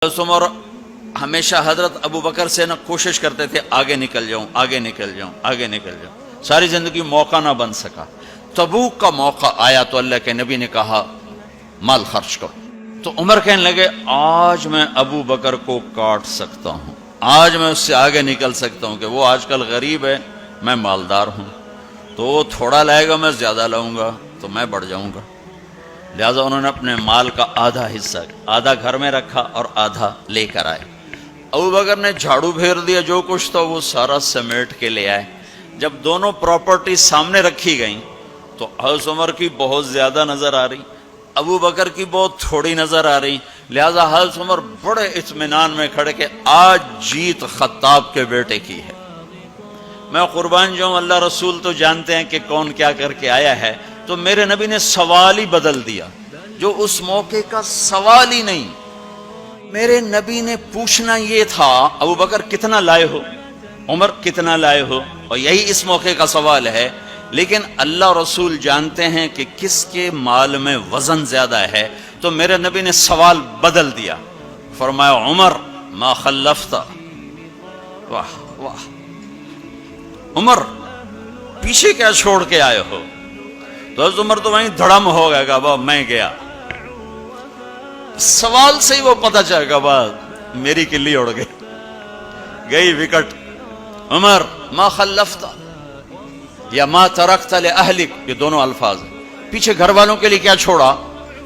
उमर हमेशा हजरत अबू बकर से ना कोशिश करते थे आगे निकल जाऊं, आगे निकल जाऊं, आगे निकल जाऊं। सारी जिंदगी मौका ना बन सका। तबूक का मौका आया तो अल्लाह के नबी ने कहा माल खर्च करो। तो उमर कहने लगे आज मैं अबू बकर को काट सकता हूं, आज मैं उससे आगे निकल सकता हूं कि वो आजकल गरीब है, मैं मालदार हूं, तो वो थोड़ा लाएगा मैं ज्यादा लाऊंगा तो मैं बढ़ जाऊंगा। लिहाजा उन्होंने अपने माल का आधा हिस्सा, आधा घर में रखा और आधा लेकर आए। अबू बकर ने झाड़ू फेर दिया, जो कुछ था वो सारा समेट के ले आए। जब दोनों प्रॉपर्टी सामने रखी गई तो हज़रत उमर की बहुत ज्यादा नजर आ रही, अबू बकर की बहुत थोड़ी नजर आ रही। लिहाजा हज़रत उमर बड़े इत्मीनान में खड़े के आज जीत खत्ताब के बेटे की है। मैं कुर्बान जाऊं, अल्लाह रसूल तो जानते हैं कि कौन क्या करके आया है। तो मेरे नबी ने सवाल ही बदल दिया, जो उस मौके का सवाल ही नहीं। मेरे नबी ने पूछना ये था अबू बकर कितना लाए हो, उमर कितना लाए हो, और यही इस मौके का सवाल है। लेकिन अल्लाह रसूल जानते हैं कि किसके माल में वजन ज्यादा है, तो मेरे नबी ने सवाल बदल दिया। फरमाया उमर मा खल्लफ्ता, वाह वाह, उमर पीछे क्या छोड़ के आए हो। तो उमर तो वहीं धड़म हो गया, बाबा मैं गया। सवाल से ही वो पता चल गया, बाबा मेरी किल्ली उड़ गई विकट। उमर मा खल्लफ्ता या मा तरक्ता ले अहलिक, ये दोनों अल्फाज हैं। पीछे घर वालों के लिए क्या छोड़ा।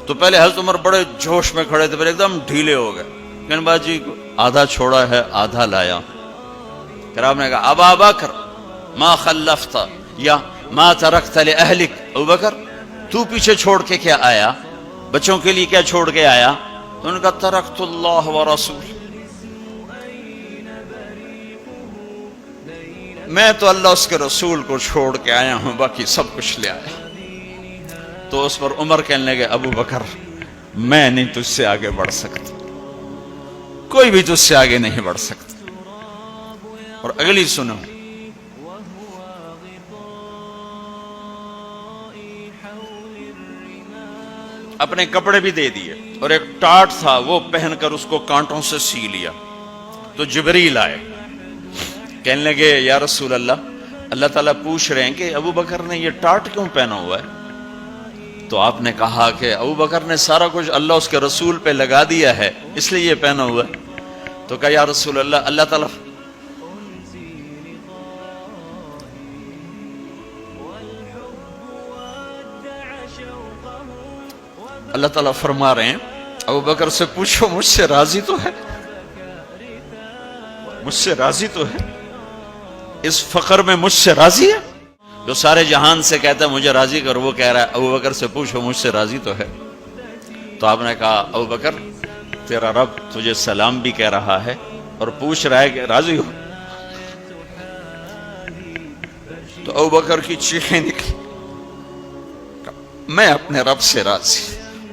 तो पहले हज़रत उमर बड़े जोश में खड़े थे, फिर एकदम ढीले हो गए। कहने बाजी आधा छोड़ा है आधा लाया। कराम ने कहा अबा बकर मा खल्लफ्ता या मा तरक्ता ले अहलिक, अबू बकर तू पीछे छोड़ के क्या आया, बच्चों के लिए क्या छोड़ के आया। तो उन्होंने कहा तरक्तुल्लाह व रसूल, मैं तो अल्लाह उसके रसूल को छोड़ के आया हूं, बाकी सब कुछ ले आया। तो उस पर उमर कहने लगे अबू बकर मैं नहीं तुझसे आगे बढ़ सकता, कोई भी तुझसे आगे नहीं बढ़ सकता। और अगली सुनो, अपने कपड़े भी दे दिए और एक टाट था वो पहनकर उसको कांटों से सी लिया। तो जिब्रील आए, कहने लगे या रसूल अल्लाह, अल्लाह ताला पूछ रहे हैं कि अबू बकर ने ये टाट क्यों पहना हुआ है। तो आपने कहा कि अबू बकर ने सारा कुछ अल्लाह उसके रसूल पे लगा दिया है, इसलिए ये पहना हुआ है। तो कहा या रसूल अल्लाह, अल्लाह ताला अल्लाह ताला फरमा रहे हैं अबू बकर से पूछो मुझसे राजी तो है, मुझसे राजी तो है, इस फकर में मुझसे राजी है। जो सारे जहान से कहता है मुझे राजी कर, वो कह रहा है अबू बकर से पूछो मुझसे राजी तो है। तो आपने कहा अबू बकर तेरा रब तुझे सलाम भी कह रहा है और पूछ रहा है कि राजी हो। तो अबू बकर की चीखें निकली, मैं अपने रब से राजी,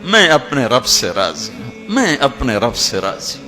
मैं अपने रब से राजी, मैं अपने रब से राजी।